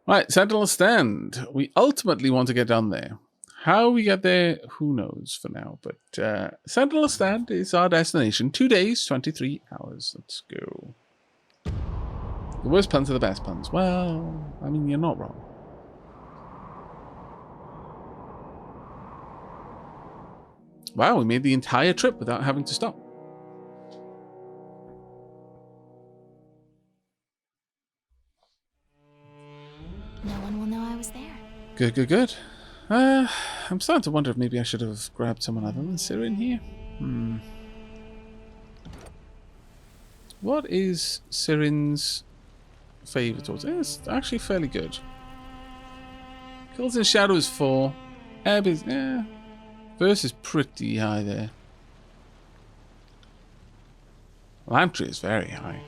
Right, Sentinel Stand. We ultimately want to get down there. How we get there, who knows for now. But Sentinel Stand is our destination. 2 days, 23 hours. Let's go. The worst puns are the best puns. Well, I mean, you're not wrong. Wow, we made the entire trip without having to stop. No one will know I was there. Good, good, good. I'm starting to wonder if maybe I should have grabbed someone other than Sirin here. What is Sirin's favour towards? It's actually fairly good. Kills in Shadow is 4. Ebb is, Verse is pretty high there. Lantry is very high.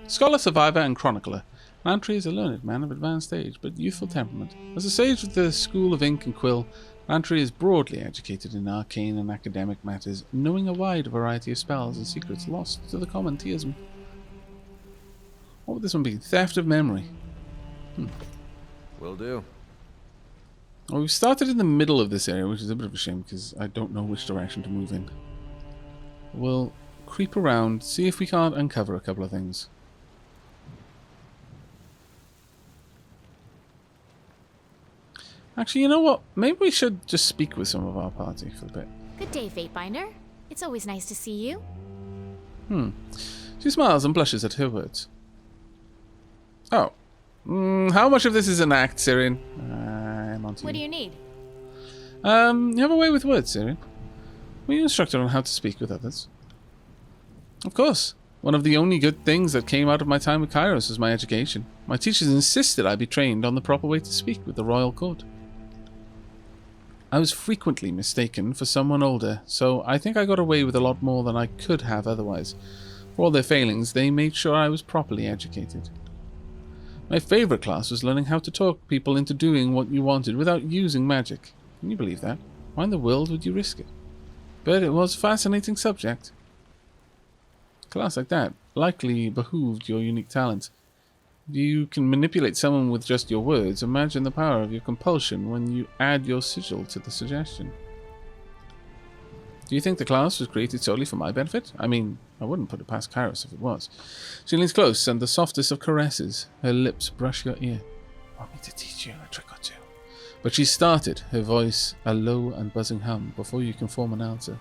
Scholar, Survivor, and Chronicler. Lantry is a learned man of advanced age, but youthful temperament. As a sage with the school of ink and quill, Lantry is broadly educated in arcane and academic matters, knowing a wide variety of spells and secrets lost to the common tearsman. What would this one be? Theft of memory. Will do. Well, we've started in the middle of this area, which is a bit of a shame because I don't know which direction to move in. We'll creep around, see if we can't uncover a couple of things. Actually, you know what? Maybe we should just speak with some of our party for a bit. Good day, Fatebinder. It's always nice to see you. She smiles and blushes at her words. Oh. How much of this is an act, Sirin? I'm on to What do you need? You have a way with words, Sirin. Were you instructed on how to speak with others? Of course. One of the only good things that came out of my time with Kairos was my education. My teachers insisted I be trained on the proper way to speak with the royal court. I was frequently mistaken for someone older, so I think I got away with a lot more than I could have otherwise. For all their failings, they made sure I was properly educated. My favourite class was learning how to talk people into doing what you wanted without using magic. Can you believe that? Why in the world would you risk it? But it was a fascinating subject. A class like that likely behooved your unique talent. If you can manipulate someone with just your words, imagine the power of your compulsion when you add your sigil to the suggestion. Do you think the class was created solely for my benefit? I mean, I wouldn't put it past Kairos if it was. She leans close, and the softest of caresses, her lips brush your ear. Want me to teach you a trick or two? But she started, her voice a low and buzzing hum, before you can form an answer.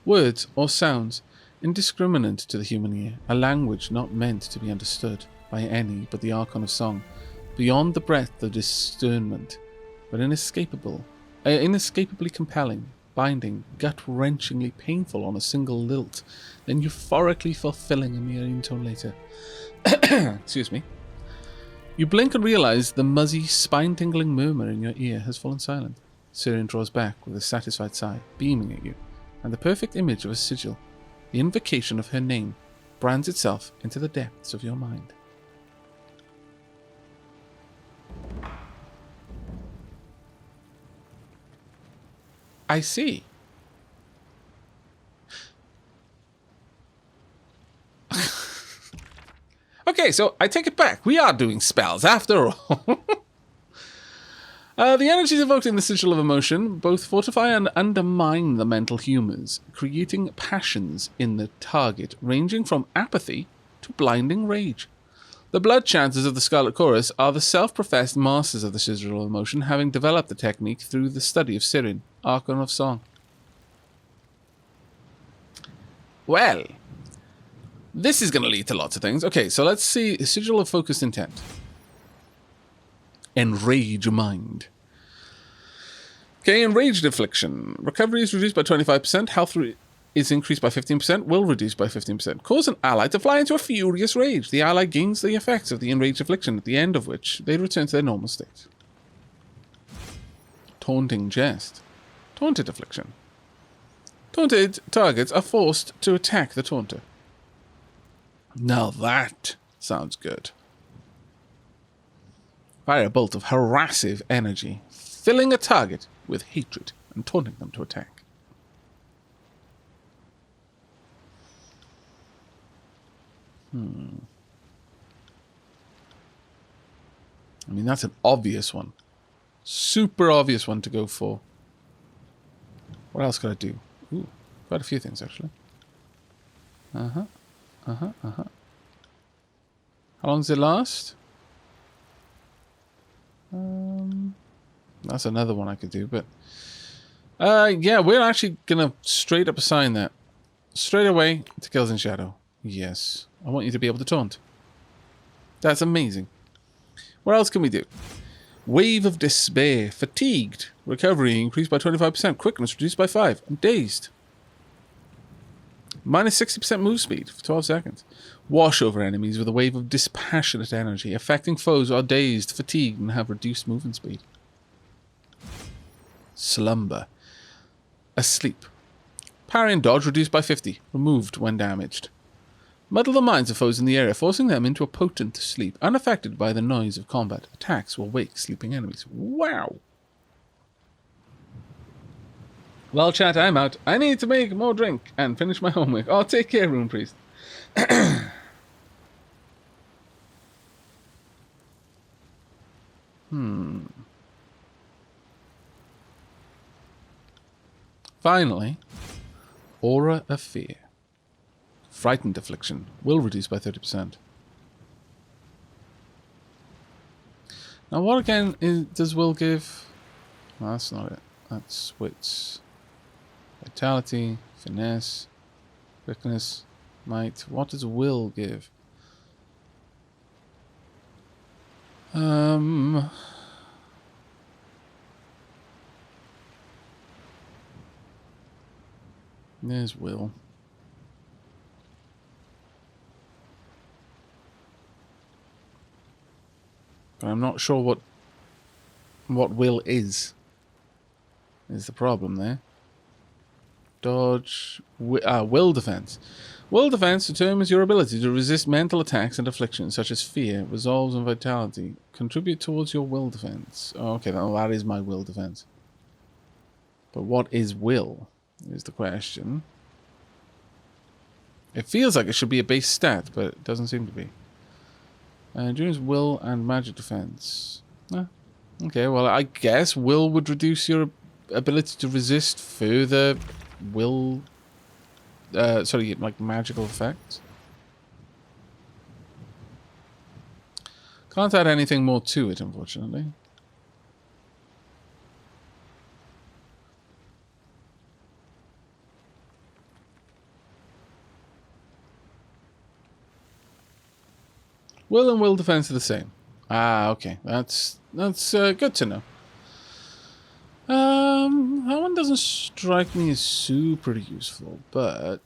Words or sounds, indiscriminate to the human ear, a language not meant to be understood by any but the Archon of Song, beyond the breadth of discernment, but inescapably compelling, binding, gut-wrenchingly painful on a single lilt, then euphorically fulfilling a mere intone later. Excuse me. You blink and realize the muzzy, spine-tingling murmur in your ear has fallen silent. Sirin draws back with a satisfied sigh, beaming at you, and the perfect image of a sigil, the invocation of her name, brands itself into the depths of your mind. I see. Okay, so I take it back. We are doing spells after all. The energies evoked in the Sigil of Emotion both fortify and undermine the mental humours, creating passions in the target ranging from apathy to blinding rage. The blood chanters of the Scarlet Chorus are the self-professed masters of the Sigil of Emotion, having developed the technique through the study of Sirin, Archon of Song. Well, this is going to lead to lots of things. Okay, so let's see. Sigil of Focused Intent. Enrage Mind. Okay, Enraged Affliction. Recovery is reduced by 25%. Health is increased by 15%. Will reduced by 15%. Cause an ally to fly into a furious rage. The ally gains the effects of the Enraged Affliction, at the end of which they return to their normal state. Taunting Jest. Taunted Affliction. Taunted targets are forced to attack the taunter. Now that sounds good. Fire a bolt of harassive energy, filling a target with hatred and taunting them to attack. I mean, that's an obvious one. Super obvious one to go for. What else could I do? Ooh, quite a few things, actually. How long does it last? That's another one I could do, but... yeah, we're actually going to straight up assign that. Straight away to Kills in Shadow. Yes. I want you to be able to taunt. That's amazing. What else can we do? Wave of Despair. Fatigued. Recovery increased by 25%. Quickness reduced by 5. I'm dazed. Minus 60% move speed for 12 seconds. Wash over enemies with a wave of dispassionate energy, affecting foes who are dazed, fatigued, and have reduced movement speed. Slumber. Asleep. Parry and dodge reduced by 50. Removed when damaged. Muddle the minds of foes in the area, forcing them into a potent sleep, unaffected by the noise of combat. Attacks will wake sleeping enemies. Wow! Well, chat, I'm out. I need to make more drink and finish my homework. Oh, take care, Rune Priest. Finally, Aura of Fear. Frightened Affliction will reduce by 30%. Now, what again does Will give? Well, that's not it. That's Wits. Vitality, Finesse, Quickness, Might. What does Will give? There's Will. But I'm not sure what Will is the problem there. Dodge. Will Defense. Will Defense determines your ability to resist mental attacks and afflictions such as fear, resolves, and vitality. Contribute towards your Will Defense. Oh, okay, that is my Will Defense. But what is Will is the question. It feels like it should be a base stat, but it doesn't seem to be. Endurance, Will, and Magic Defense. Okay, well, I guess Will would reduce your ability to resist further Will... like magical effects. Can't add anything more to it, unfortunately. Will and Will Defense are the same. Ah, okay. That's good to know. That one doesn't strike me as super useful, but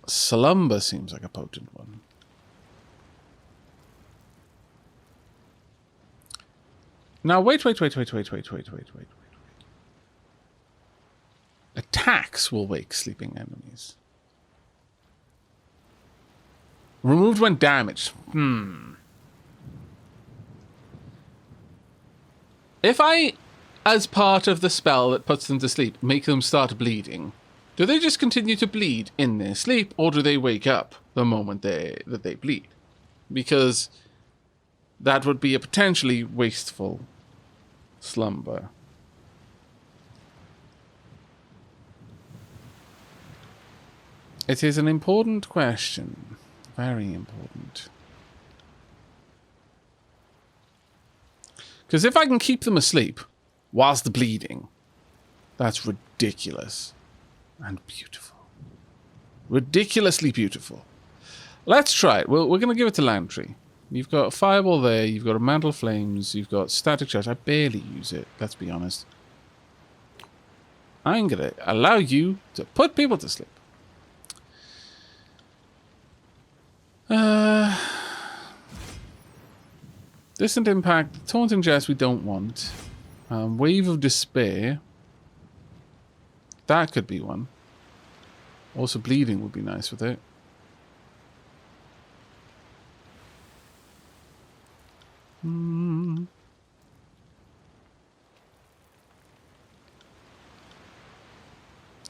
Slumber seems like a potent one. Now, wait. Attacks will wake sleeping enemies. Removed when damaged. If I, as part of the spell that puts them to sleep, make them start bleeding, do they just continue to bleed in their sleep, or do they wake up the moment that they bleed? Because that would be a potentially wasteful slumber. It is an important question. Very important. Because if I can keep them asleep whilst bleeding, that's ridiculous and beautiful. Ridiculously beautiful. Let's try it. We're going to give it to Lantry. You've got a fireball there, you've got a mantle of flames, you've got static charge. I barely use it, let's be honest. I'm going to allow you to put people to sleep. Distant Impact, Taunting Jest we don't want. Wave of Despair. That could be one. Also Bleeding would be nice with it.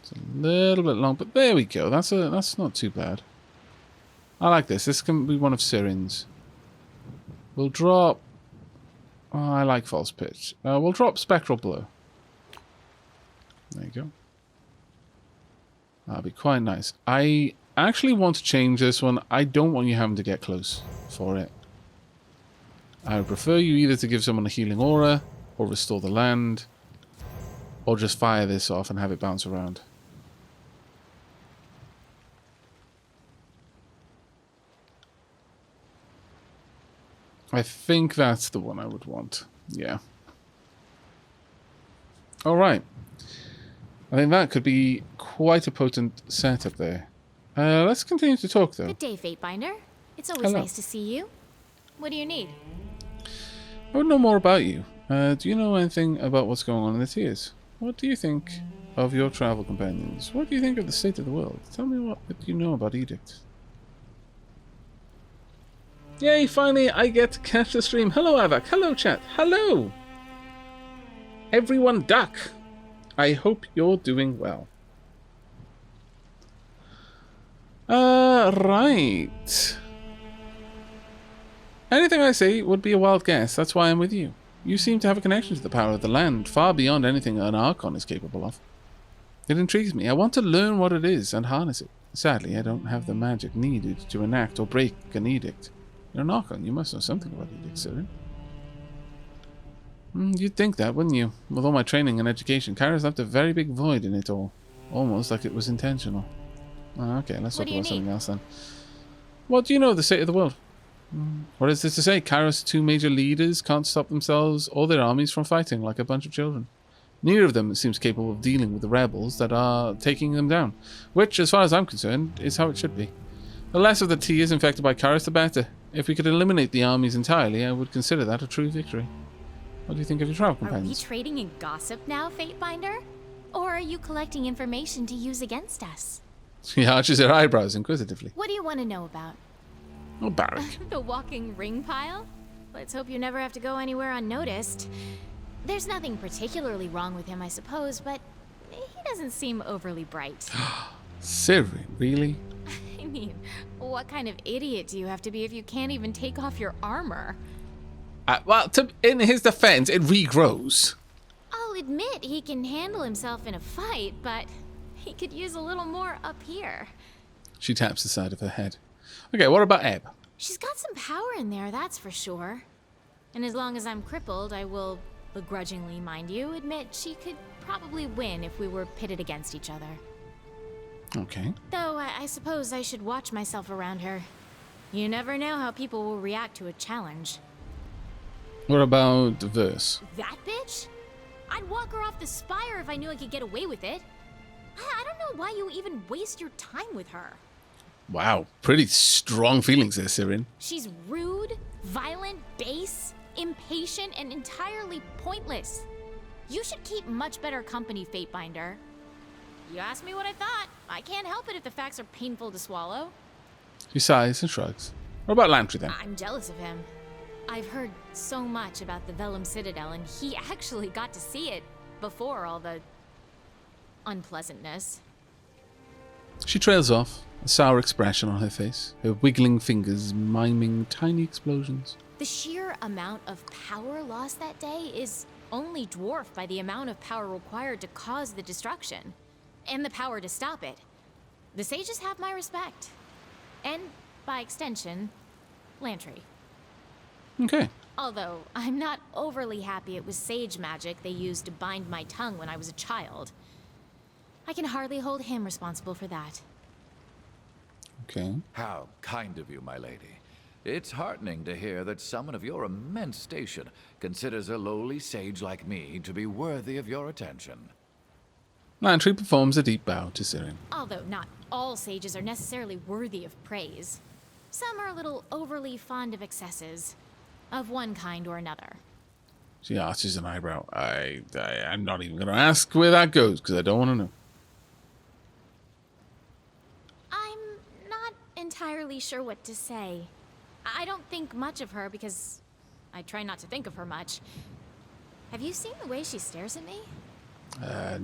It's a little bit long, but there we go. That's not too bad. I like this. This can be one of Sirin's. We'll drop... Oh, I like false pitch. We'll drop spectral blow. There you go. That'll be quite nice. I actually want to change this one. I don't want you having to get close for it. I would prefer you either to give someone a healing aura, or restore the land, or just fire this off and have it bounce around. I think that's the one I would want. Yeah. Alright. I think that could be quite a potent setup there. Let's continue to talk, though. Good day, Fatebinder. It's always nice to see you. What do you need? I would know more about you. Do you know anything about what's going on in the tiers? What do you think of your travel companions? What do you think of the state of the world? Tell me what you know about Edict. Yay, finally I get to catch the stream. Hello, Aavak. Hello, chat. Hello! Everyone duck. I hope you're doing well. Right. Anything I say would be a wild guess. That's why I'm with you. You seem to have a connection to the power of the land, far beyond anything an Archon is capable of. It intrigues me. I want to learn what it is and harness it. Sadly, I don't have the magic needed to enact or break an edict. You're an Archon. You must know something about edicts, Sirin. You'd think that, wouldn't you? With all my training and education, Kairos left a very big void in it all. Almost like it was intentional. Okay, let's talk about something else then. What do you know of the state of the world? What is this to say? Kairos' two major leaders can't stop themselves or their armies from fighting like a bunch of children. Neither of them seems capable of dealing with the rebels that are taking them down, which, as far as I'm concerned, is how it should be. The less of the tiers infected by Kairos, the better. If we could eliminate the armies entirely, I would consider that a true victory. What do you think of your travel companions? Are we trading in gossip now, Fatebinder? Or are you collecting information to use against us? She arches her eyebrows inquisitively. What do you want to know about? Oh, Barrack. The walking ring pile? Let's hope you never have to go anywhere unnoticed. There's nothing particularly wrong with him, I suppose, but he doesn't seem overly bright. Sirin, really? I mean, what kind of idiot do you have to be if you can't even take off your armor? Well, in his defense, it regrows. I'll admit he can handle himself in a fight, but he could use a little more up here. She taps the side of her head. Okay, what about Ebb? She's got some power in there, that's for sure. And as long as I'm crippled, I will, begrudgingly mind you, admit she could probably win if we were pitted against each other. Okay. Though I suppose I should watch myself around her. You never know how people will react to a challenge. What about Verse? That bitch? I'd walk her off the spire if I knew I could get away with it. I don't know why you even waste your time with her. Wow, pretty strong feelings there, Sirin. She's rude, violent, base, impatient, and entirely pointless. You should keep much better company, Fatebinder. You asked me what I thought. I can't help it if the facts are painful to swallow. She sighs and shrugs. What about Lantry then? I'm jealous of him. I've heard so much about the Vellum Citadel, and he actually got to see it before all the unpleasantness. She trails off, a sour expression on her face, her wiggling fingers miming tiny explosions. The sheer amount of power lost that day is only dwarfed by the amount of power required to cause the destruction, and the power to stop it. The sages have my respect. And, by extension, Lantry. Okay. Although, I'm not overly happy it was sage magic they used to bind my tongue when I was a child. I can hardly hold him responsible for that. Okay. How kind of you, my lady. It's heartening to hear that someone of your immense station considers a lowly sage like me to be worthy of your attention. Lantry performs a deep bow to Sirin. Although not all sages are necessarily worthy of praise. Some are a little overly fond of excesses, of one kind or another. She arches an eyebrow. I'm not even going to ask where that goes, because I don't want to know. I'm not entirely sure what to say. I don't think much of her because I try not to think of her much. Have you seen the way she stares at me?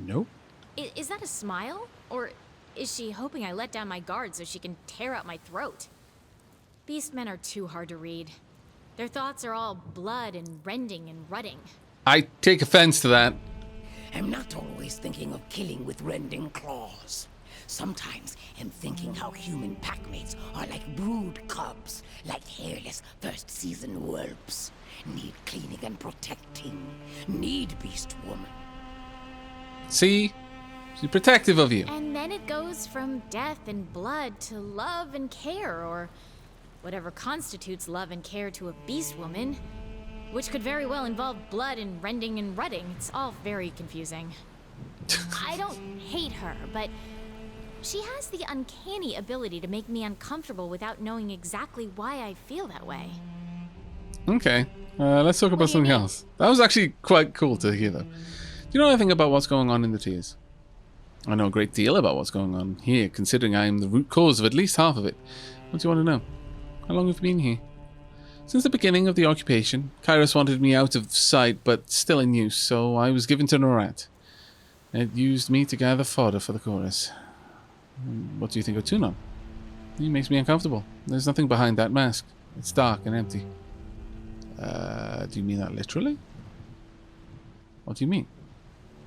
Nope. Is that a smile? Or is she hoping I let down my guard so she can tear out my throat? Beastmen are too hard to read. Their thoughts are all blood and rending and rutting. I take offense to that. I'm not always thinking of killing with rending claws. Sometimes I'm thinking how human packmates are like brood cubs, like hairless first-season whelps. Need cleaning and protecting. Need beast woman. See? She's protective of you. And then it goes from death and blood to love and care, or whatever constitutes love and care to a beast woman, which could very well involve blood and rending and rutting. It's all very confusing. I don't hate her, but she has the uncanny ability to make me uncomfortable without knowing exactly why I feel that way. Okay, let's talk about something else. That was actually quite cool to hear, though. Do you know anything about what's going on in the tiers? I know a great deal about what's going on here, considering I am the root cause of at least half of it. What do you want to know? How long have you been here? Since the beginning of the occupation, Kairos wanted me out of sight, but still in use, so I was given to Norat. It used me to gather fodder for the chorus. What do you think of Tunon? He makes me uncomfortable. There's nothing behind that mask. It's dark and empty. Do you mean that literally? What do you mean?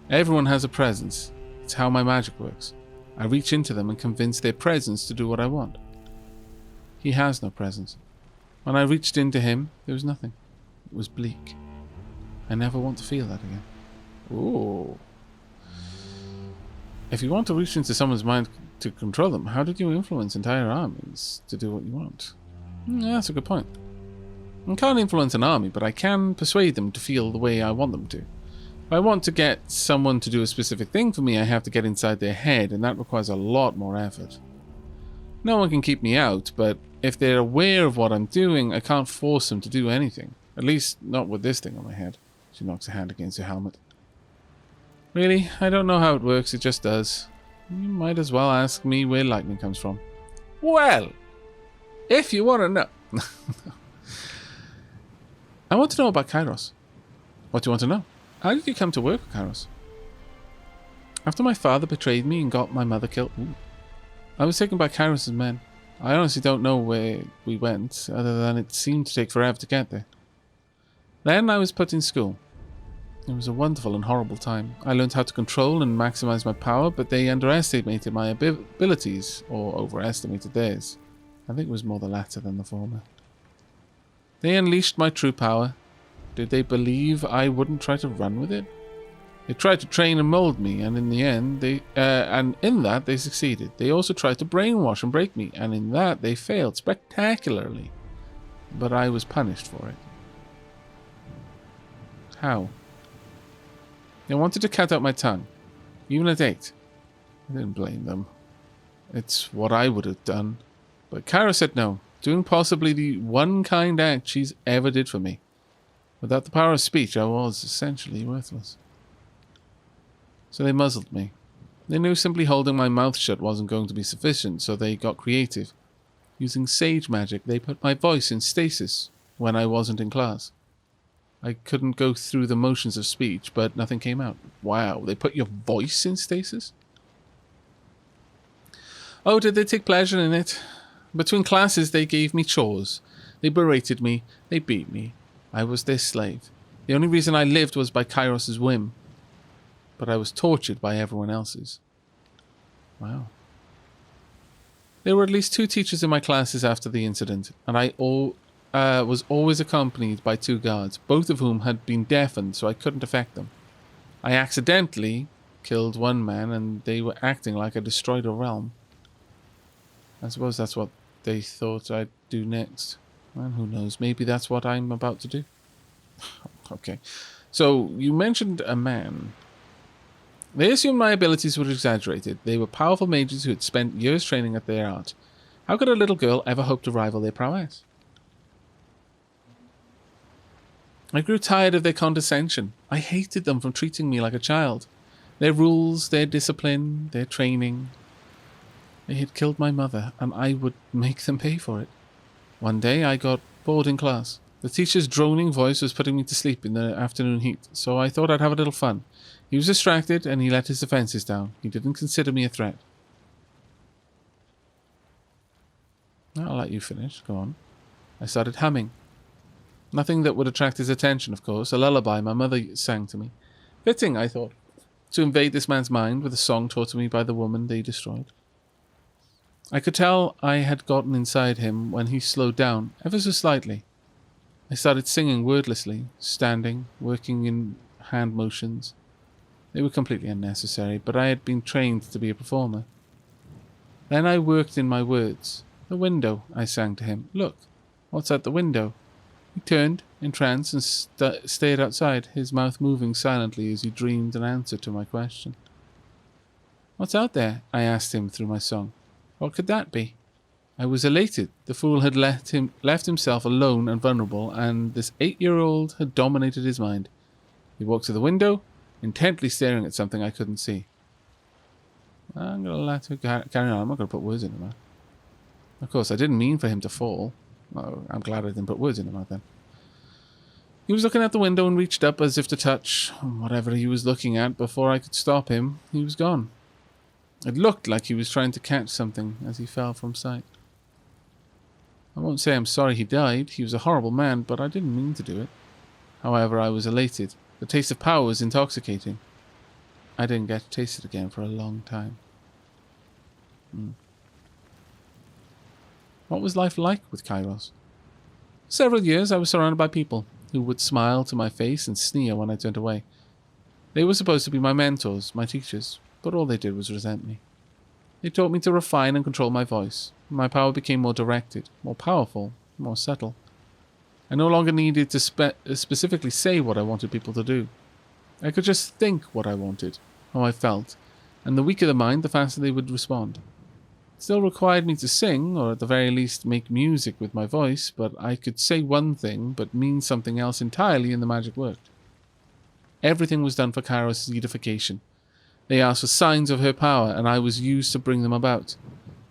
Everyone has a presence. It's how my magic works. I reach into them and convince their presence to do what I want. He has no presence. When I reached into him, there was nothing. It was bleak. I never want to feel that again. Ooh. If you want to reach into someone's mind to control them, how did you influence entire armies to do what you want? Yeah, that's a good point. I can't influence an army, but I can persuade them to feel the way I want them to. If I want to get someone to do a specific thing for me, I have to get inside their head, and that requires a lot more effort. No one can keep me out, but if they're aware of what I'm doing, I can't force them to do anything. At least, not with this thing on my head. She knocks her hand against her helmet. Really, I don't know how it works, it just does. You might as well ask me where lightning comes from. Well, if you want to know. I want to know about Kairos. What do you want to know? How did you come to work with Kairos? After my father betrayed me and got my mother killed, I was taken by Kairos' men. I honestly don't know where we went, other than it seemed to take forever to get there. Then I was put in school. It was a wonderful and horrible time. I learned how to control and maximize my power, but they underestimated my abilities, or overestimated theirs. I think it was more the latter than the former. They unleashed my true power. Did they believe I wouldn't try to run with it? They tried to train and mold me, and in the end, in that they succeeded. They also tried to brainwash and break me, and in that they failed spectacularly. But I was punished for it. How? They wanted to cut out my tongue, even at 8. I didn't blame them. It's what I would have done. But Kara said no, doing possibly the one kind act she's ever did for me. Without the power of speech, I was essentially worthless. So they muzzled me. They knew simply holding my mouth shut wasn't going to be sufficient, so they got creative. Using sage magic, they put my voice in stasis when I wasn't in class. I couldn't go through the motions of speech, but nothing came out. Wow, they put your voice in stasis? Oh, did they take pleasure in it? Between classes, they gave me chores. They berated me. They beat me. I was their slave. The only reason I lived was by Kairos' whim. But I was tortured by everyone else's. Wow. There were at least 2 teachers in my classes after the incident, and I was always accompanied by 2 guards, both of whom had been deafened, so I couldn't affect them. I accidentally killed one man, and they were acting like I destroyed a realm. I suppose that's what they thought I'd do next. And who knows, maybe that's what I'm about to do. Okay. So, you mentioned a man. They assumed my abilities were exaggerated. They were powerful mages who had spent years training at their art. How could a little girl ever hope to rival their prowess? I grew tired of their condescension. I hated them for treating me like a child. Their rules, their discipline, their training. They had killed my mother, and I would make them pay for it. One day, I got bored in class. The teacher's droning voice was putting me to sleep in the afternoon heat, so I thought I'd have a little fun. He was distracted, and he let his defenses down. He didn't consider me a threat. I'll let you finish. Go on. I started humming. Nothing that would attract his attention, of course. A lullaby my mother sang to me. Fitting, I thought, to invade this man's mind with a song taught to me by the woman they destroyed. I could tell I had gotten inside him when he slowed down, ever so slightly. I started singing wordlessly, standing, working in hand motions. They were completely unnecessary, but I had been trained to be a performer. Then I worked in my words. The window, I sang to him. Look, what's at the window? He turned, entranced, and stayed outside, his mouth moving silently as he dreamed an answer to my question. What's out there? I asked him through my song. What could that be? I was elated. The fool had left himself alone and vulnerable, and this 8-year-old had dominated his mind. He walked to the window, intently staring at something I couldn't see. I'm going to let him carry on. I'm not going to put words in him. Of course, I didn't mean for him to fall. Oh, I'm glad I didn't put words in him then. He was looking out the window and reached up as if to touch whatever he was looking at. Before I could stop him, he was gone. It looked like he was trying to catch something as he fell from sight. I won't say I'm sorry he died. He was a horrible man, but I didn't mean to do it. However, I was elated. The taste of power was intoxicating. I didn't get to taste it again for a long time. What was life like with Kairos? For several years I was surrounded by people who would smile to my face and sneer when I turned away. They were supposed to be my mentors, my teachers, but all they did was resent me. They taught me to refine and control my voice. My power became more directed, more powerful, more subtle. I no longer needed to specifically say what I wanted people to do. I could just think what I wanted, how I felt, and the weaker the mind, the faster they would respond. It still required me to sing, or at the very least make music with my voice, but I could say one thing, but mean something else entirely, and the magic worked. Everything was done for Kairos' edification. They asked for signs of her power, and I was used to bring them about.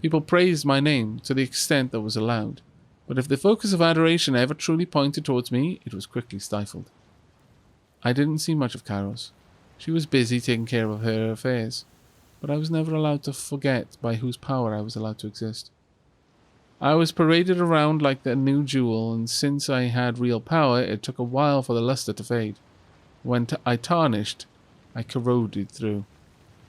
People praised my name to the extent that was allowed, but if the focus of adoration ever truly pointed towards me, it was quickly stifled. I didn't see much of Kairos. She was busy taking care of her affairs, but I was never allowed to forget by whose power I was allowed to exist. I was paraded around like the new jewel, and since I had real power, it took a while for the luster to fade. When I tarnished, I corroded through,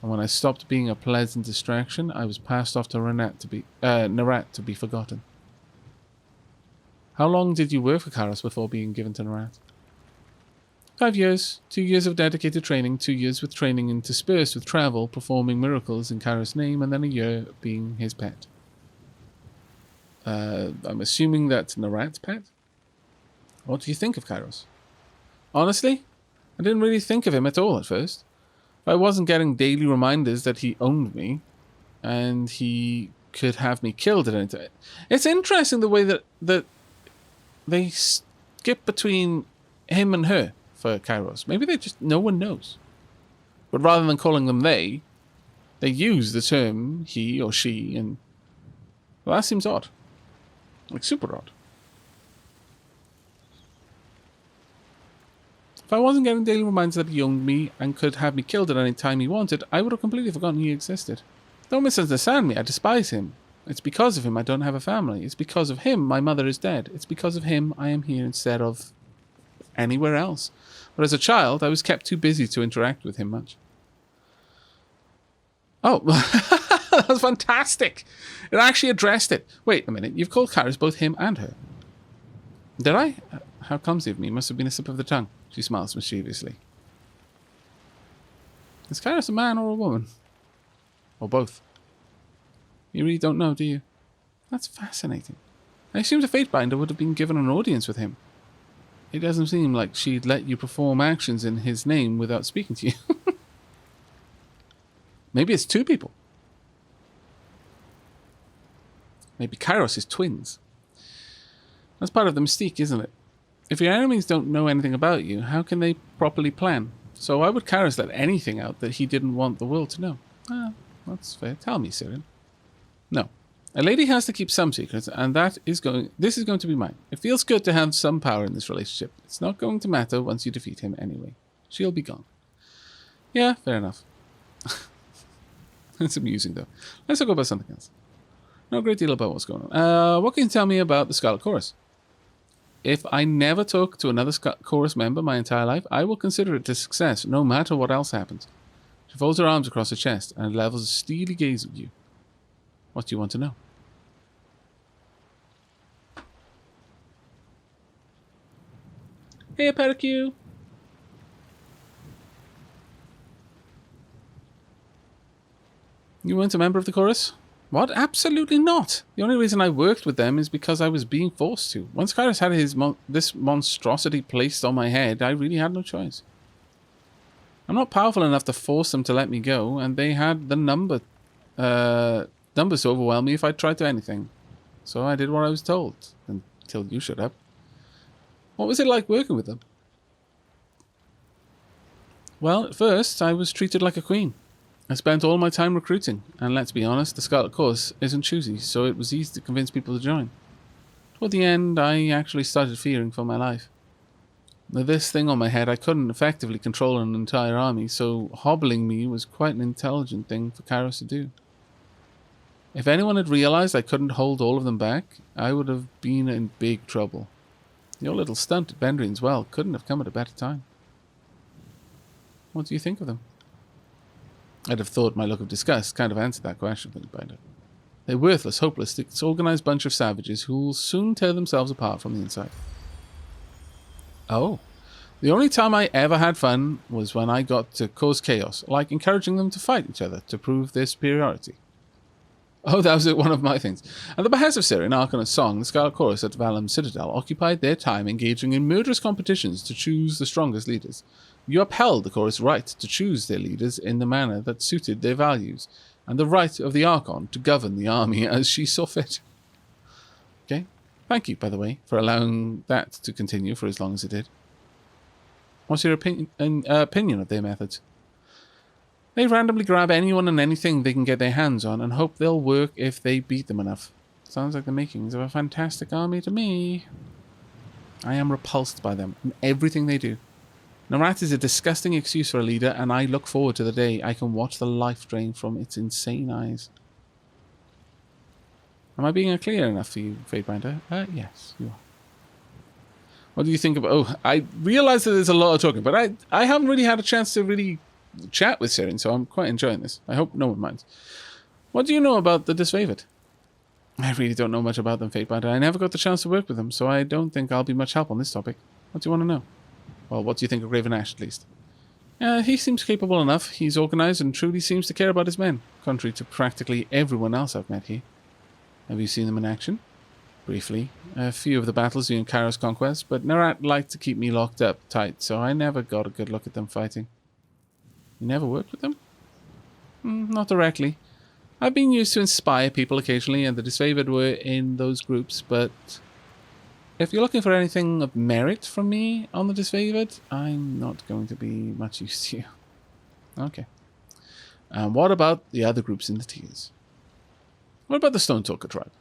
and when I stopped being a pleasant distraction, I was passed off to Narat to be forgotten. How long did you work for Kairos before being given to Narat? 5 years. 2 years of dedicated training, 2 years with training interspersed with travel, performing miracles in Kairos' name, and then a year being his pet. I'm assuming that's Narat's pet? What do you think of Kairos? Honestly, I didn't really think of him at all at first. If I wasn't getting daily reminders that he owned me, and he could have me killed at any time. It's interesting the way that they skip between him and her for Kairos. Maybe they just, no one knows. But rather than calling them they use the term he or she, and well, that seems odd. Like super odd. If I wasn't getting daily reminders that he owned me and could have me killed at any time he wanted, I would have completely forgotten he existed. Don't misunderstand me, I despise him. It's because of him I don't have a family. It's because of him my mother is dead. It's because of him I am here instead of anywhere else. But as a child, I was kept too busy to interact with him much. Oh, that was fantastic. It actually addressed it. Wait a minute, you've called Kairos both him and her. Did I? How clumsy of me. Must have been a slip of the tongue. She smiles mischievously. Is Kairos a man or a woman? Or both? You really don't know, do you? That's fascinating. I assumed a Fatebinder would have been given an audience with him. It doesn't seem like she'd let you perform actions in his name without speaking to you. Maybe it's two people. Maybe Kairos is twins. That's part of the mystique, isn't it? If your enemies don't know anything about you, how can they properly plan? So why would Kairos let anything out that he didn't want the world to know? Ah, that's fair. Tell me, Sirin. No. A lady has to keep some secrets, and this is going to be mine. It feels good to have some power in this relationship. It's not going to matter once you defeat him anyway. She'll be gone. Yeah, fair enough. It's amusing, though. Let's talk about something else. Not a great deal about what's going on. What can you tell me about the Scarlet Chorus? If I never talk to another chorus member my entire life, I will consider it a success, no matter what else happens. She folds her arms across her chest and levels a steely gaze at you. What do you want to know? Hey, Parakeet. You weren't a member of the chorus? What? Absolutely not. The only reason I worked with them is because I was being forced to. Once Kairos had this monstrosity placed on my head, I really had no choice. I'm not powerful enough to force them to let me go, and they had the numbers to overwhelm me if I tried to anything. So I did what I was told, until you showed up. What was it like working with them? Well, at first, I was treated like a queen. I spent all my time recruiting, and let's be honest, the Scarlet course isn't choosy, so it was easy to convince people to join. Toward the end, I actually started fearing for my life. With this thing on my head, I couldn't effectively control an entire army, so hobbling me was quite an intelligent thing for Kairos to do. If anyone had realized I couldn't hold all of them back, I would have been in big trouble. Your little stunt at Bendrian's Well couldn't have come at a better time. What do you think of them? I'd have thought my look of disgust kind of answered that question, Binder. They're worthless, hopeless, disorganized bunch of savages who will soon tear themselves apart from the inside. Oh. The only time I ever had fun was when I got to cause chaos, like encouraging them to fight each other to prove their superiority. Oh, that was one of my things. At the behest of Sirin, Archon and Song, the Scarlet Chorus at Valum Citadel occupied their time engaging in murderous competitions to choose the strongest leaders. You upheld the Chorus' right to choose their leaders in the manner that suited their values, and the right of the Archon to govern the army as she saw fit. Okay? Thank you, by the way, for allowing that to continue for as long as it did. What's your opinion of their methods? They randomly grab anyone and anything they can get their hands on and hope they'll work if they beat them enough. Sounds like the makings of a fantastic army to me. I am repulsed by them and everything they do. Narat is a disgusting excuse for a leader, and I look forward to the day I can watch the life drain from its insane eyes. Am I being clear enough for you, Fatebinder? Yes, you are. What do you think about... Oh, I realize that there's a lot of talking, but I haven't really had a chance to really chat with Sirin, so I'm quite enjoying this. I hope no one minds. What do you know about the Disfavored? I really don't know much about them, Fatebinder. I never got the chance to work with them, so I don't think I'll be much help on this topic. What do you want to know? Well, what do you think of Raven Ash, at least? He seems capable enough. He's organized and truly seems to care about his men, contrary to practically everyone else I've met here. Have you seen them in action? Briefly. A few of the battles during Kairos Conquest, but Narat liked to keep me locked up tight, so I never got a good look at them fighting. You never worked with them? Not directly. I've been used to inspire people occasionally, and the Disfavored were in those groups, but if you're looking for anything of merit from me on the Disfavored, I'm not going to be much use to you. Okay. And what about the other groups in the tiers? What about the Stone Talker tribe?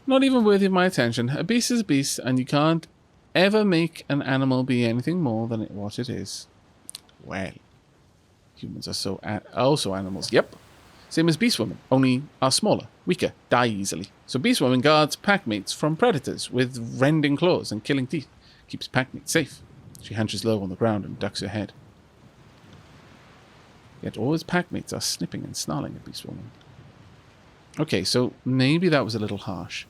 Not even worthy of my attention. A beast is a beast, and you can't ever make an animal be anything more than what it is. Well, humans are also animals. Yep. Same as beast women, only are smaller, weaker, die easily. So beast woman guards packmates from predators with rending claws and killing teeth. Keeps packmates safe. She hunches low on the ground and ducks her head. Yet all his packmates are snipping and snarling at beast woman. Okay, so maybe that was a little harsh.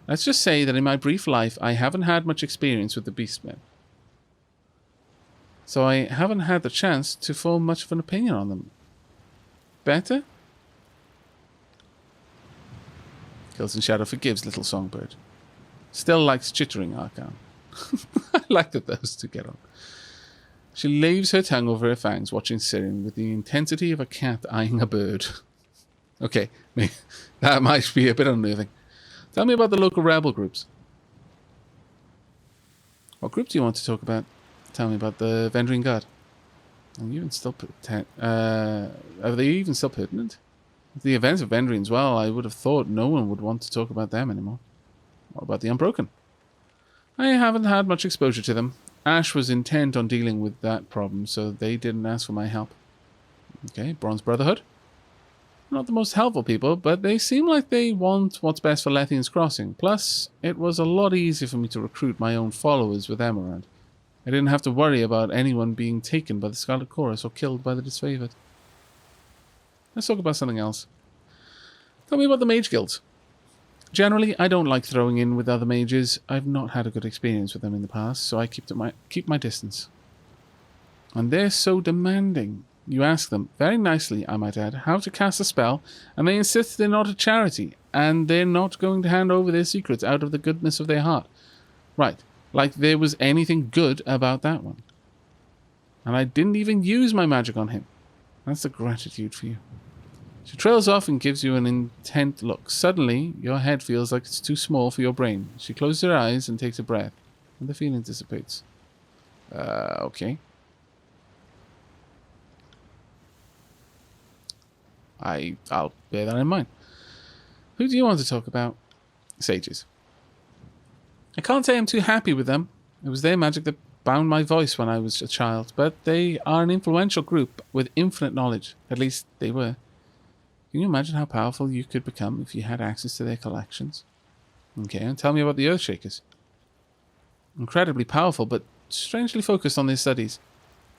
Let's just say that in my brief life, I haven't had much experience with the beastmen. So I haven't had the chance to form much of an opinion on them. Better? Kills in Shadow forgives little songbird. Still likes chittering Archon. I like that those two get on. She laves her tongue over her fangs, watching Sirin with the intensity of a cat eyeing a bird. Okay, that might be a bit unnerving. Tell me about the local rebel groups. What group do you want to talk about? Tell me about the Vendrian Guard. Are they even still pertinent? With the events of Vendrian's Well, I would have thought no one would want to talk about them anymore. What about the Unbroken? I haven't had much exposure to them. Ash was intent on dealing with that problem, so they didn't ask for my help. Okay, Bronze Brotherhood? Not the most helpful people, but they seem like they want what's best for Lethian's Crossing. Plus, it was a lot easier for me to recruit my own followers with them around. I didn't have to worry about anyone being taken by the Scarlet Chorus or killed by the Disfavored. Let's talk about something else. Tell me about the Mage Guilds. Generally, I don't like throwing in with other mages. I've not had a good experience with them in the past, so I keep my distance. And they're so demanding. You ask them, very nicely I might add, how to cast a spell, and they insist they're not a charity, and they're not going to hand over their secrets out of the goodness of their heart. Right, like there was anything good about that one. And I didn't even use my magic on him. That's the gratitude for you. She trails off and gives you an intent look. Suddenly, your head feels like it's too small for your brain. She closes her eyes and takes a breath, and the feeling dissipates. Okay. I'll bear that in mind. Who do you want to talk about? Sages. I can't say I'm too happy with them. It was their magic that bound my voice when I was a child, but they are an influential group with infinite knowledge. At least they were. Can you imagine how powerful you could become if you had access to their collections? Okay, and tell me about the Earthshakers. Incredibly powerful, but strangely focused on their studies.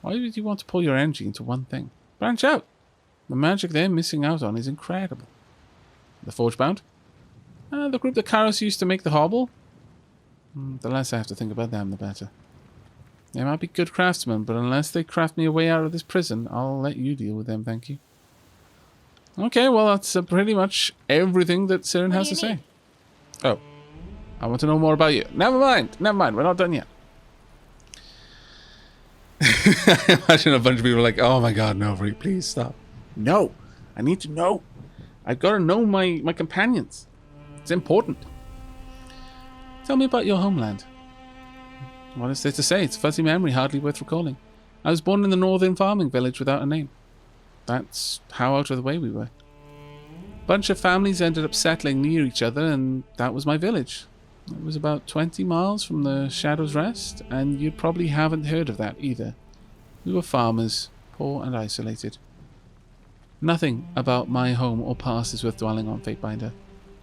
Why would you want to pull your energy into one thing? Branch out! The magic they're missing out on is incredible. The Forgebound? The group that Kairos used to make the hobble? The less I have to think about them, the better. They might be good craftsmen, but unless they craft me a way out of this prison, I'll let you deal with them, thank you. Okay, well, that's pretty much everything that Sirin has to say. Oh, I want to know more about you. Never mind, we're not done yet. I imagine a bunch of people are like, oh my god, no, please stop. No, I need to know. I've got to know my companions. It's important. Tell me about your homeland. What is there to say? It's a fuzzy memory, hardly worth recalling. I was born in the northern farming village without a name. That's how out of the way we were. A bunch of families ended up settling near each other, and that was my village. It was about 20 miles from the Shadow's Rest, and you probably haven't heard of that either. We were farmers, poor and isolated. Nothing about my home or past is worth dwelling on, Fatebinder.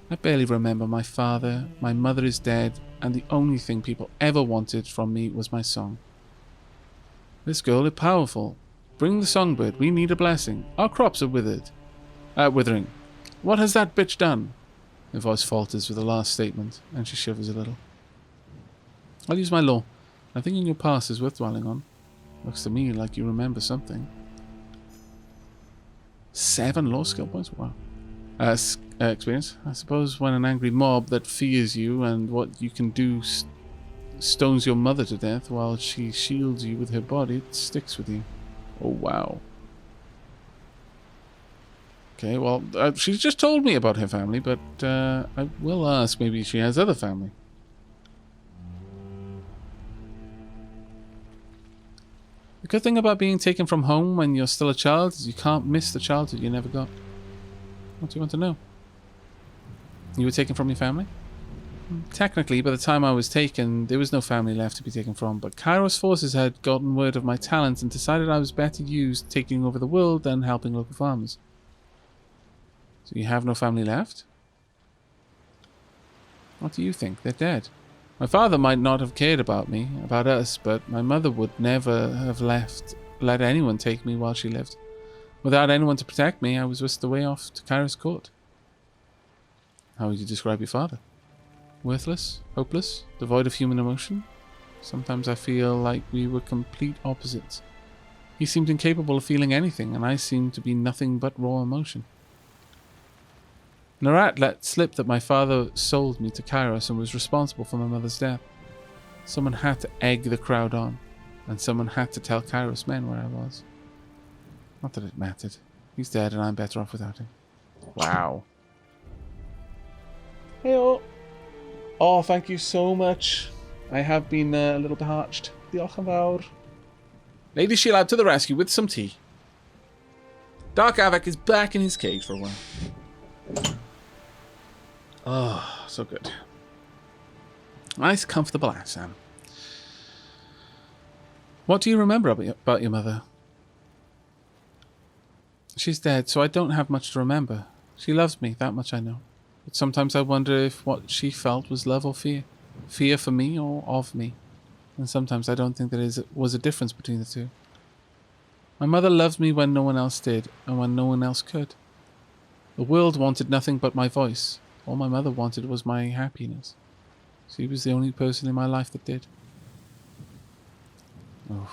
I barely remember my father, my mother is dead, and the only thing people ever wanted from me was my song. This girl is powerful. Bring the songbird, we need a blessing. Our crops are withering. What has that bitch done? Her voice falters with the last statement, and she shivers a little. I'll use my law. Nothing in your past is worth dwelling on. Looks to me like you remember something. 7 law skill points? Wow. Experience. I suppose when an angry mob that fears you and what you can do stones your mother to death while she shields you with her body, it sticks with you. Oh, wow. Okay, well, she's just told me about her family, but I will ask, maybe she has other family. The good thing about being taken from home when you're still a child is you can't miss the childhood you never got. What do you want to know? You were taken from your family? Technically, by the time I was taken, there was no family left to be taken from, but Kairos forces had gotten word of my talent and decided I was better used taking over the world than helping local farmers. So you have no family left? What do you think? They're dead. My father might not have cared about me, about us, but my mother would never have let anyone take me while she lived. Without anyone to protect me, I was whisked away off to Kairos Court. How would you describe your father? Worthless? Hopeless? Devoid of human emotion? Sometimes I feel like we were complete opposites. He seemed incapable of feeling anything, and I seemed to be nothing but raw emotion. Narat let slip that my father sold me to Kairos and was responsible for my mother's death. Someone had to egg the crowd on, and someone had to tell Kairos men where I was. Not that it mattered. He's dead and I'm better off without him. Wow. Hey-oh. Oh, thank you so much. I have been a little parched. Diolch yn fawr. Lady Sheila to the rescue with some tea. Dark Aavak is back in his cage for a while. Oh, so good. Nice, comfortable ass, Sam. What do you remember about your mother? She's dead, so I don't have much to remember. She loves me, that much I know. But sometimes I wonder if what she felt was love or fear. Fear for me or of me. And sometimes I don't think there was a difference between the two. My mother loved me when no one else did, and when no one else could. The world wanted nothing but my voice. All my mother wanted was my happiness. She was the only person in my life that did. Oh.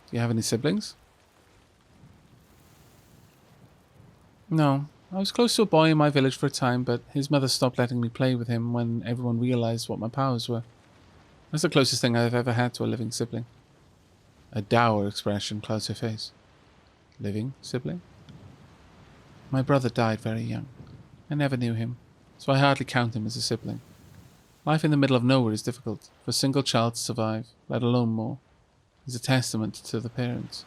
Do you have any siblings? No. I was close to a boy in my village for a time, but his mother stopped letting me play with him when everyone realized what my powers were. That's the closest thing I've ever had to a living sibling. A dour expression clouds her face. Living sibling? My brother died very young. I never knew him, so I hardly count him as a sibling. Life in the middle of nowhere is difficult. For a single child to survive, let alone more, is a testament to the parents.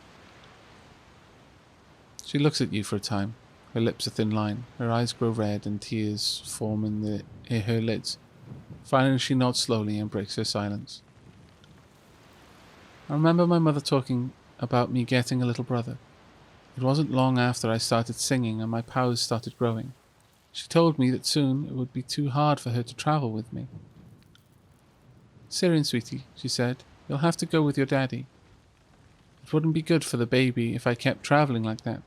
She looks at you for a time. Her lips a thin line. Her eyes grow red and tears form in her lids. Finally she nods slowly and breaks her silence. I remember my mother talking about me getting a little brother. It wasn't long after I started singing and my powers started growing. She told me that soon it would be too hard for her to travel with me. Sirin, sweetie, she said, you'll have to go with your daddy. It wouldn't be good for the baby if I kept traveling like that.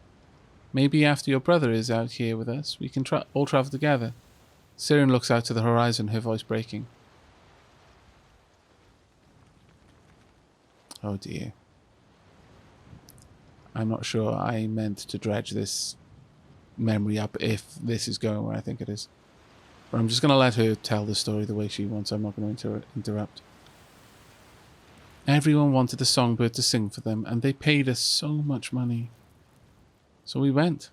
Maybe after your brother is out here with us, we can all travel together. Sirin looks out to the horizon, her voice breaking. Oh dear. I'm not sure I meant to dredge this memory up if this is going where I think it is. But I'm just going to let her tell the story the way she wants. I'm not going to interrupt. Everyone wanted a songbird to sing for them, and they paid us so much money. So we went.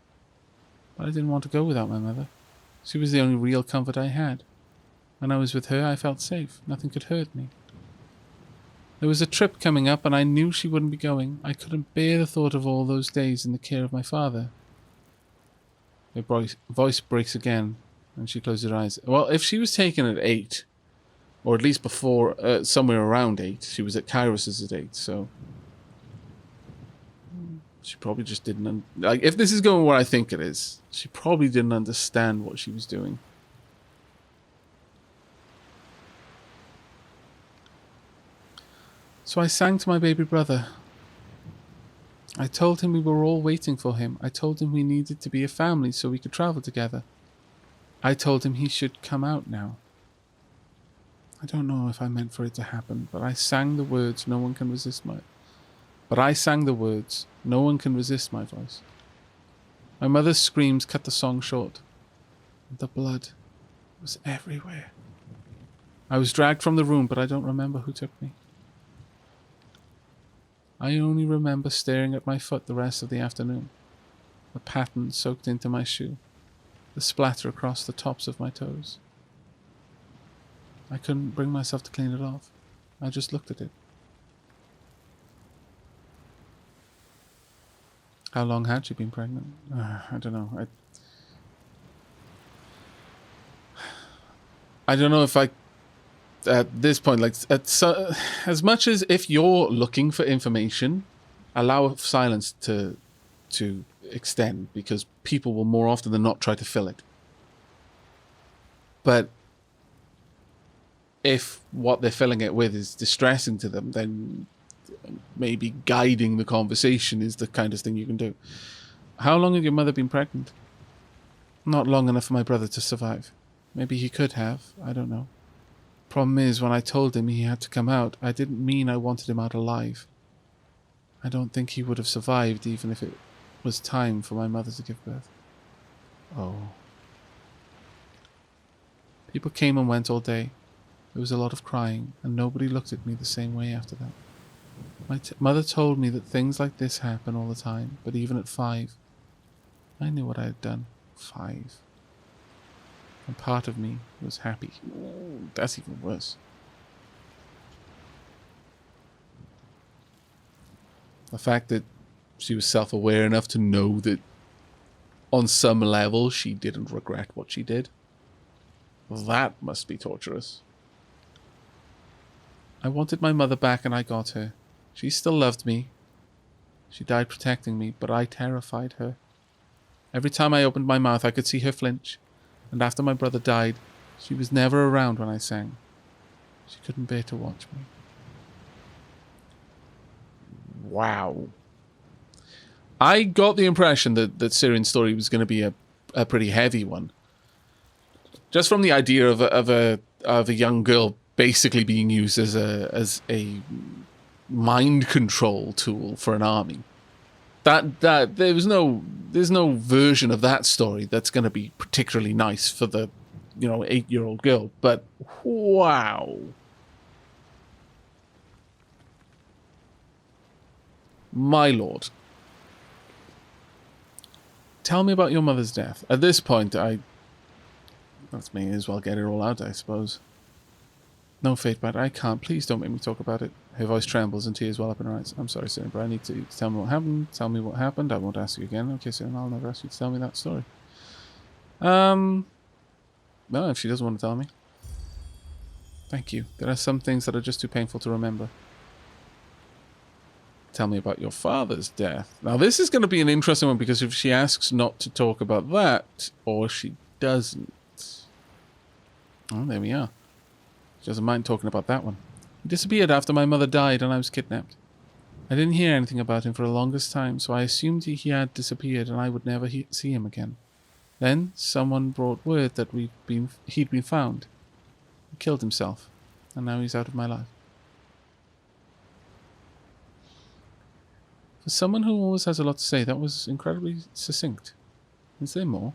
But I didn't want to go without my mother. She was the only real comfort I had. When I was with her, I felt safe. Nothing could hurt me. There was a trip coming up, and I knew she wouldn't be going. I couldn't bear the thought of all those days in the care of my father. Her voice breaks again, and she closes her eyes. Well, if she was taken at 8, or at least before, somewhere around 8, she was at Kairos at 8, so... She probably just didn't... Like, if this is going where I think it is, she probably didn't understand what she was doing. So I sang to my baby brother. I told him we were all waiting for him. I told him we needed to be a family so we could travel together. I told him he should come out now. I don't know if I meant for it to happen, but I sang the words, no one can resist my... But I sang the words, no one can resist my voice. My mother's screams cut the song short. The blood was everywhere. I was dragged from the room, but I don't remember who took me. I only remember staring at my foot the rest of the afternoon. The pattern soaked into my shoe. The splatter across the tops of my toes. I couldn't bring myself to clean it off. I just looked at it. How long had she been pregnant? I don't know. I don't know if I... At this point, like, as much as if you're looking for information, allow silence to extend, because people will more often than not try to fill it. But if what they're filling it with is distressing to them, then maybe guiding the conversation is the kind of thing you can do. How long had your mother been pregnant? Not long enough for my brother to survive. Maybe he could have, I don't know. Problem is, when I told him he had to come out, I didn't mean I wanted him out alive. I don't think he would have survived even if it was time for my mother to give birth. Oh. People came and went all day. There was a lot of crying, and nobody looked at me the same way after that. My mother told me that things like this happen all the time, but even at 5, I knew what I had done. 5. And part of me was happy. Ooh, that's even worse. The fact that she was self-aware enough to know that on some level she didn't regret what she did. That must be torturous. I wanted my mother back and I got her. She still loved me. She died protecting me, but I terrified her. Every time I opened my mouth, I could see her flinch. And after my brother died, she was never around when I sang. She couldn't bear to watch me. Wow. I got the impression that Sirin's story was going to be a pretty heavy one. Just from the idea of a young girl basically being used as a mind control tool for an army. That there's no version of that story that's going to be particularly nice for the 8-year-old girl. But wow. My lord. Tell me about your mother's death. At this point, that's me as well get it all out, I suppose. No, Fate, but I can't. Please don't make me talk about it. Her voice trembles and tears well up in her eyes. I'm sorry, Sirin, but I need to tell me what happened. Tell me what happened. I won't ask you again. Okay, Sirin, I'll never ask you to tell me that story. Well, if she doesn't want to tell me. Thank you. There are some things that are just too painful to remember. Tell me about your father's death. Now, this is going to be an interesting one because if she asks not to talk about that, or she doesn't. Oh, there we are. She doesn't mind talking about that one. He disappeared after my mother died and I was kidnapped. I didn't hear anything about him for the longest time, so I assumed he had disappeared and I would never see him again. Then, someone brought word that he'd been found. He killed himself, and now he's out of my life. For someone who always has a lot to say, that was incredibly succinct. Is there more?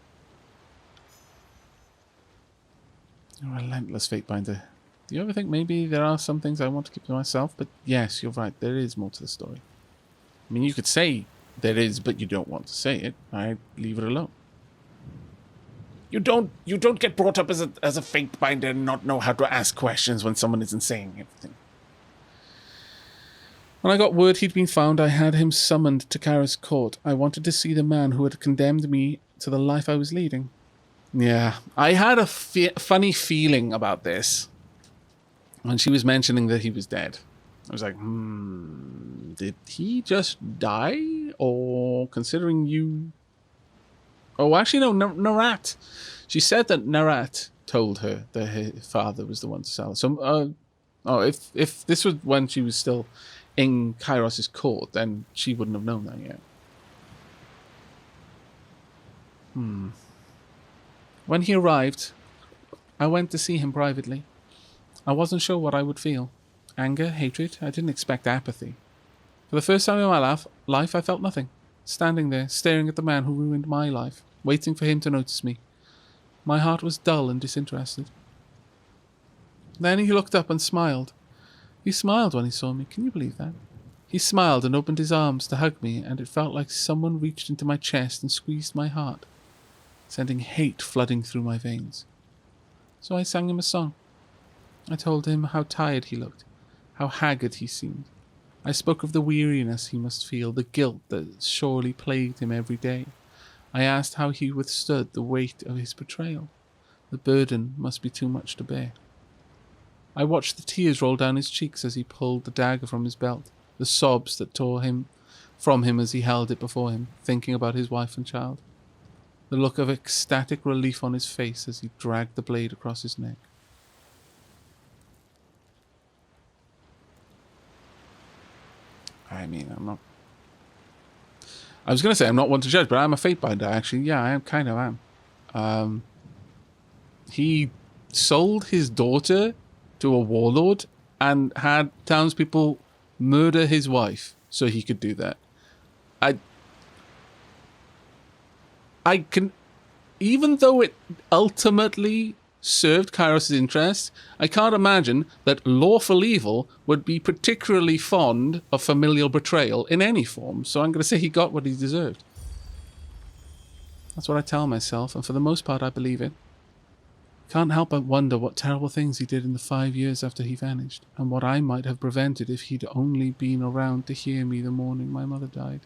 You're a relentless Fatebinder. Do you ever think maybe there are some things I want to keep to myself? But yes, you're right, there is more to the story. I mean, you could say there is, but you don't want to say it. I'd leave it alone. You don't get brought up as a Fatebinder and not know how to ask questions when someone isn't saying anything. When I got word he'd been found, I had him summoned to Kara's court. I wanted to see the man who had condemned me to the life I was leading. Yeah, I had a funny feeling about this when she was mentioning that he was dead. I was like, did he just die? Or considering you... Oh, actually, no, Narat. She said that Narat told her that her father was the one to sell her. So, if this was when she was still in Kairos' court, then she wouldn't have known that yet. When he arrived, I went to see him privately. I wasn't sure what I would feel. Anger, hatred, I didn't expect apathy. For the first time in my life, I felt nothing. Standing there, staring at the man who ruined my life, waiting for him to notice me. My heart was dull and disinterested. Then he looked up and smiled. He smiled when he saw me. Can you believe that? He smiled and opened his arms to hug me, and it felt like someone reached into my chest and squeezed my heart, sending hate flooding through my veins. So I sang him a song. I told him how tired he looked, how haggard he seemed. I spoke of the weariness he must feel, the guilt that surely plagued him every day. I asked how he withstood the weight of his betrayal. The burden must be too much to bear. I watched the tears roll down his cheeks as he pulled the dagger from his belt, the sobs that tore from him as he held it before him, thinking about his wife and child. The look of ecstatic relief on his face as he dragged the blade across his neck. I mean, I was going to say I'm not one to judge, but I'm a Fatebinder, actually. Yeah, I kind of am. He sold his daughter to a warlord and had townspeople murder his wife so he could do that. I can, even though it ultimately served Kairos' interests, I can't imagine that lawful evil would be particularly fond of familial betrayal in any form. So I'm going to say he got what he deserved. That's what I tell myself, and for the most part I believe it. Can't help but wonder what terrible things he did in the 5 years after he vanished, and what I might have prevented if he'd only been around to hear me the morning my mother died.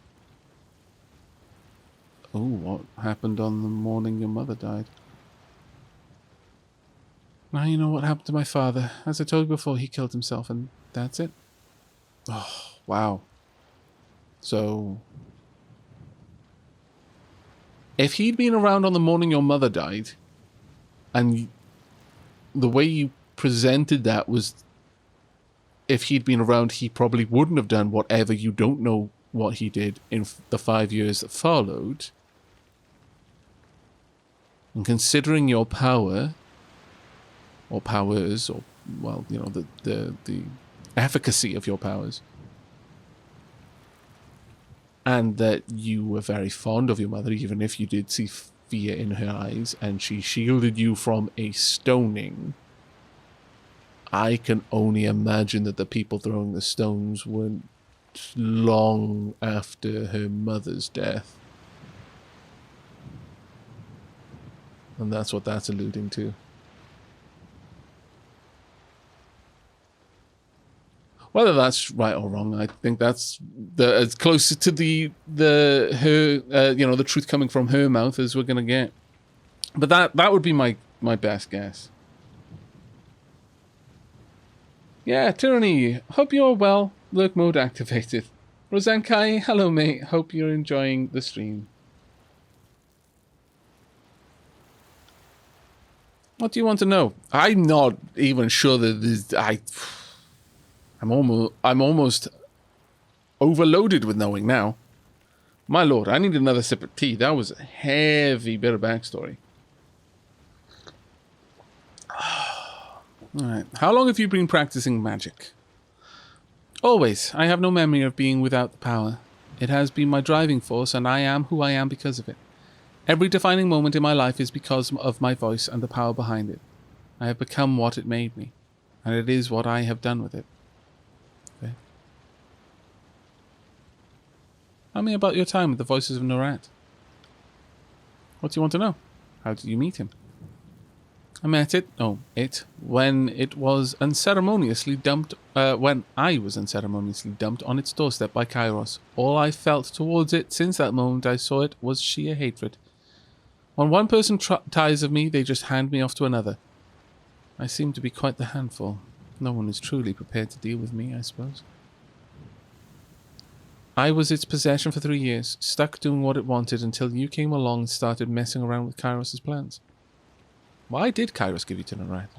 Oh, what happened on the morning your mother died? Now you know what happened to my father. As I told you before, he killed himself, and that's it. Oh, wow. So, if he'd been around on the morning your mother died, and the way you presented that was, if he'd been around, he probably wouldn't have done whatever you don't know what he did in the 5 years that followed. And considering your power, or powers, or, well, you know, the efficacy of your powers, and that you were very fond of your mother, even if you did see fear in her eyes, and she shielded you from a stoning, I can only imagine that the people throwing the stones weren't long after her mother's death. And that's what that's alluding to. Whether that's right or wrong, I think that's as close to the truth coming from her mouth as we're gonna get. But that would be my best guess. Yeah, Tyranny, hope you're well. Lurk mode activated. Rosenkai, hello mate. Hope you're enjoying the stream. What do you want to know? I'm not even sure that this. I'm almost overloaded with knowing now. My lord, I need another sip of tea. That was a heavy bit of backstory. Alright. How long have you been practicing magic? Always. I have no memory of being without the power. It has been my driving force, and I am who I am because of it. Every defining moment in my life is because of my voice and the power behind it. I have become what it made me, and it is what I have done with it. Okay. Tell me about your time with the Voices of Norat. What do you want to know? How did you meet him? I met it when it was unceremoniously dumped, when I was unceremoniously dumped on its doorstep by Kairos. All I felt towards it since that moment I saw it was sheer hatred. When one person tires of me, they just hand me off to another. I seem to be quite the handful. No one is truly prepared to deal with me, I suppose. I was its possession for 3 years, stuck doing what it wanted until you came along and started messing around with Kairos' plans. Why did Kairos give you to Norat?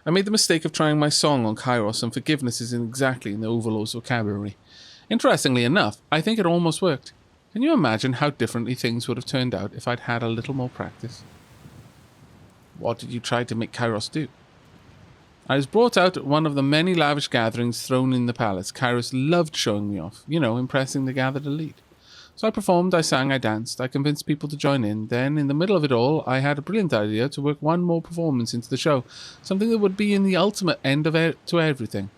I made the mistake of trying my song on Kairos, and forgiveness isn't exactly in the Overlord's vocabulary. Interestingly enough, I think it almost worked. Can you imagine how differently things would have turned out if I'd had a little more practice? What did you try to make Kairos do? I was brought out at one of the many lavish gatherings thrown in the palace. Kairos loved showing me off, impressing the gathered elite. So I performed, I sang, I danced, I convinced people to join in. Then, in the middle of it all, I had a brilliant idea to work one more performance into the show, something that would be in the ultimate end to everything.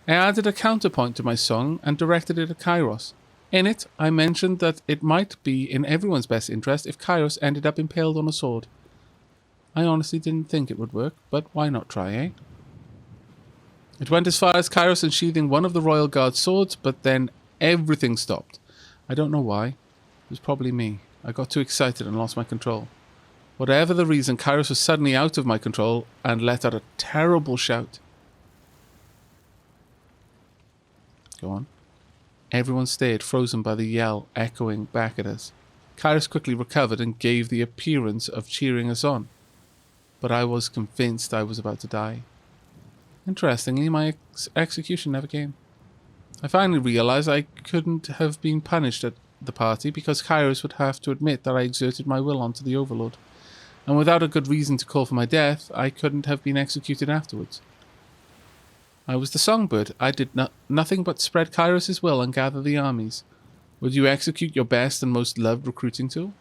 I added a counterpoint to my song and directed it at Kairos. In it, I mentioned that it might be in everyone's best interest if Kairos ended up impaled on a sword. I honestly didn't think it would work, but why not try, eh? It went as far as Kairos unsheathing one of the Royal Guard's swords, but then everything stopped. I don't know why. It was probably me. I got too excited and lost my control. Whatever the reason, Kairos was suddenly out of my control and let out a terrible shout. Go on. Everyone stayed, frozen by the yell echoing back at us. Kairos quickly recovered and gave the appearance of cheering us on. But I was convinced I was about to die. Interestingly, my execution never came. I finally realized I couldn't have been punished at the party because Kairos would have to admit that I exerted my will onto the Overlord. And without a good reason to call for my death, I couldn't have been executed afterwards. I was the songbird. I did nothing but spread Kairos' will and gather the armies. Would you execute your best and most loved recruiting tool?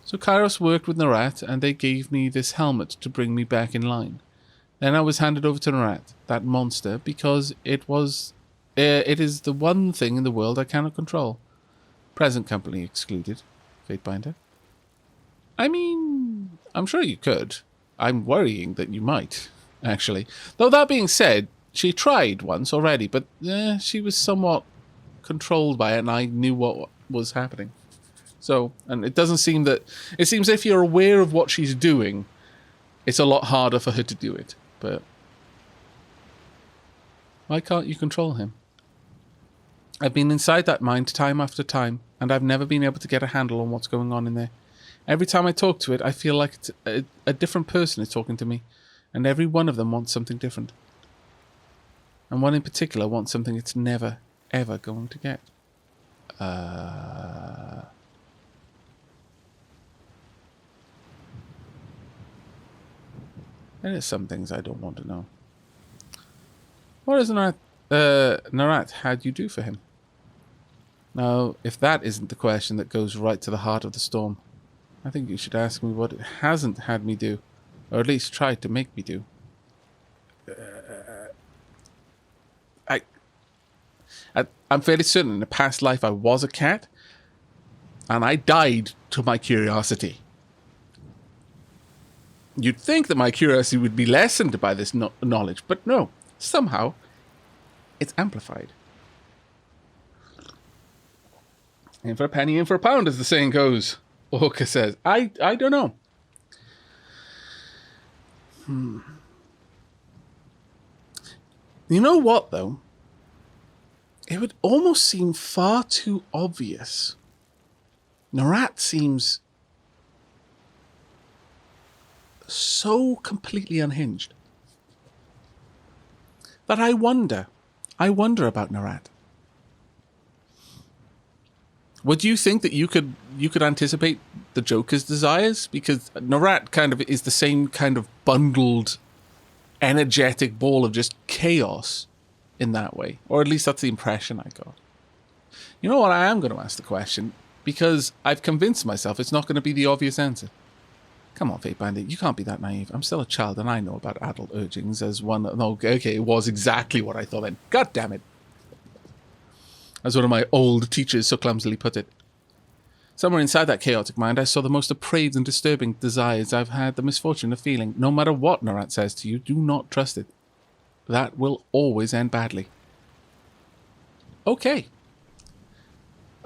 So Kairos worked with Norat, and they gave me this helmet to bring me back in line. Then I was handed over to Norat, that monster, because it is the one thing in the world I cannot control. Present company excluded. Fatebinder. I mean, I'm sure you could. I'm worrying that you might, actually. Though that being said, she tried once already, but she was somewhat controlled by it, and I knew what was happening. So, and it doesn't seem that... It seems if you're aware of what she's doing, it's a lot harder for her to do it. But Why can't you control him? I've been inside that mind time after time, and I've never been able to get a handle on what's going on in there. Every time I talk to it, I feel like it's a different person is talking to me, and every one of them wants something different. And one in particular wants something it's never, ever going to get. There's some things I don't want to know. What has Narat had you do for him? Now, if that isn't the question that goes right to the heart of the storm, I think you should ask me what it hasn't had me do, or at least tried to make me do. I'm fairly certain in a past life I was a cat, and I died to my curiosity. You'd think that my curiosity would be lessened by this knowledge, but no. Somehow, it's amplified. In for a penny, in for a pound, as the saying goes. Orca says. I don't know. You know what, though? It would almost seem far too obvious. Narat seems so completely unhinged that I wonder about Narat. Would you think that you could anticipate the Joker's desires? Because Narat kind of is the same kind of bundled, energetic ball of just chaos in that way. Or at least that's the impression I got. You know what? I am going to ask the question because I've convinced myself it's not going to be the obvious answer. Come on, Fate Bandit, you can't be that naive. I'm still a child and I know about adult urgings as one... No, okay, it was exactly what I thought then. God damn it. As one of my old teachers so clumsily put it. Somewhere inside that chaotic mind, I saw the most depraved and disturbing desires I've had the misfortune of feeling. No matter what Narat says to you, do not trust it. That will always end badly. Okay.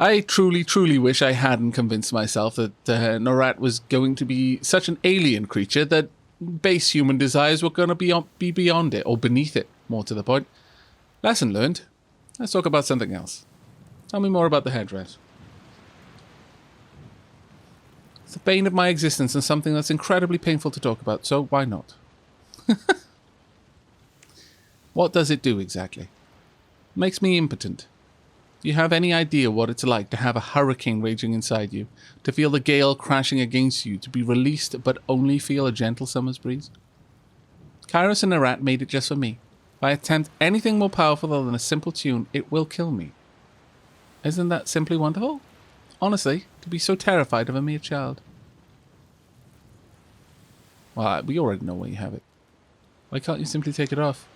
I truly, truly wish I hadn't convinced myself that Narat was going to be such an alien creature that base human desires were going to be beyond it, or beneath it, more to the point. Lesson learned. Let's talk about something else. Tell me more about the headdress. It's the bane of my existence and something that's incredibly painful to talk about, so why not? What does it do exactly? It makes me impotent. Do you have any idea what it's like to have a hurricane raging inside you, to feel the gale crashing against you, to be released but only feel a gentle summer's breeze? Kairos and Narat made it just for me. If I attempt anything more powerful than a simple tune, it will kill me. Isn't that simply wonderful? Honestly, to be so terrified of a mere child. Well, we already know where you have it. Why can't you simply take it off?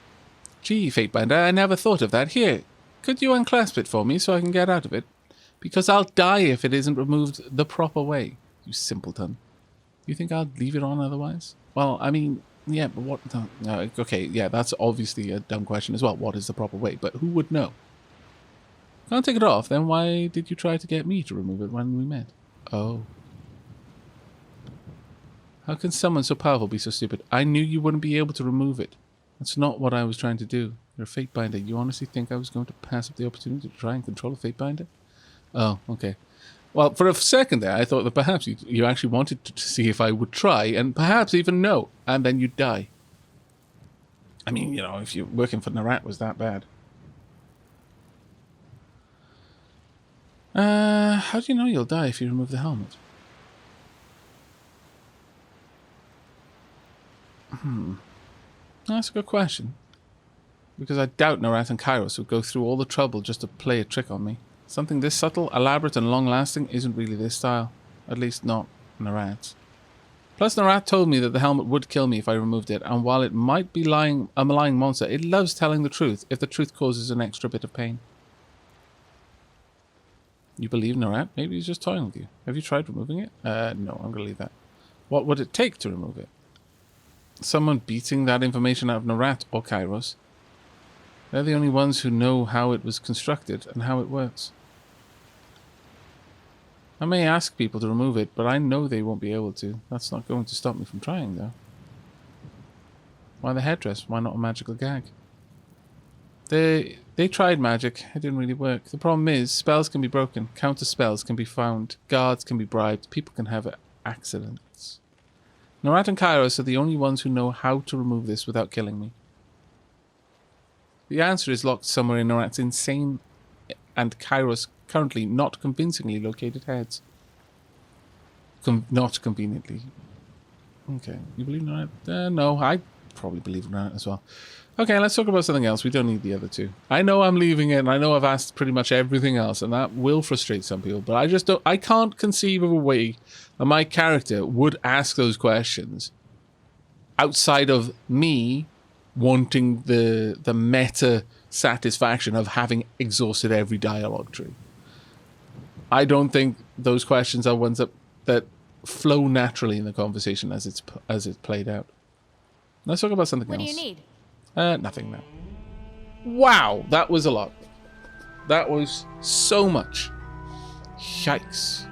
Gee, Fatebinder, I never thought of that. Here, could you unclasp it for me so I can get out of it? Because I'll die if it isn't removed the proper way. You simpleton. You think I'd leave it on otherwise? Well, I mean, yeah, but what... No, okay, yeah, that's obviously a dumb question as well. What is the proper way? But who would know? Can't take it off, then why did you try to get me to remove it when we met? Oh. How can someone so powerful be so stupid? I knew you wouldn't be able to remove it. That's not what I was trying to do. You're a Fatebinder. You honestly think I was going to pass up the opportunity to try and control a Fatebinder? Oh, okay. Well, for a second there, I thought that perhaps you actually wanted to see if I would try, and perhaps even no, and then you'd die. I mean, you know, if you're working for Narat was that bad. How do you know you'll die if you remove the helmet? That's a good question. Because I doubt Narat and Kairos would go through all the trouble just to play a trick on me. Something this subtle, elaborate, and long-lasting isn't really their style. At least not Narat's. Plus, Narat told me that the helmet would kill me if I removed it, and while it might be a malign monster, it loves telling the truth if the truth causes an extra bit of pain. You believe Narat? Maybe he's just toying with you. Have you tried removing it? No, I'm going to leave that. What would it take to remove it? Someone beating that information out of Narat or Kairos. They're the only ones who know how it was constructed and how it works. I may ask people to remove it, but I know they won't be able to. That's not going to stop me from trying, though. Why the headdress? Why not a magical gag? They tried magic. It didn't really work. The problem is spells can be broken. Counter spells can be found. Guards can be bribed. People can have accidents. Norat and Kairos are the only ones who know how to remove this without killing me. The answer is locked somewhere in Norat's insane and Kairos' currently not convincingly located heads. Not conveniently. Okay, you believe Norat? No, I probably believe Norat as well. Okay, let's talk about something else. We don't need the other two. I know I'm leaving it, and I know I've asked pretty much everything else, and that will frustrate some people, but I can't conceive of a way that my character would ask those questions outside of me wanting the meta satisfaction of having exhausted every dialogue tree. I don't think those questions are ones that flow naturally in the conversation as it's played out. Let's talk about something else. What do you need? Nothing now. Wow, that was a lot. That was so much. Yikes.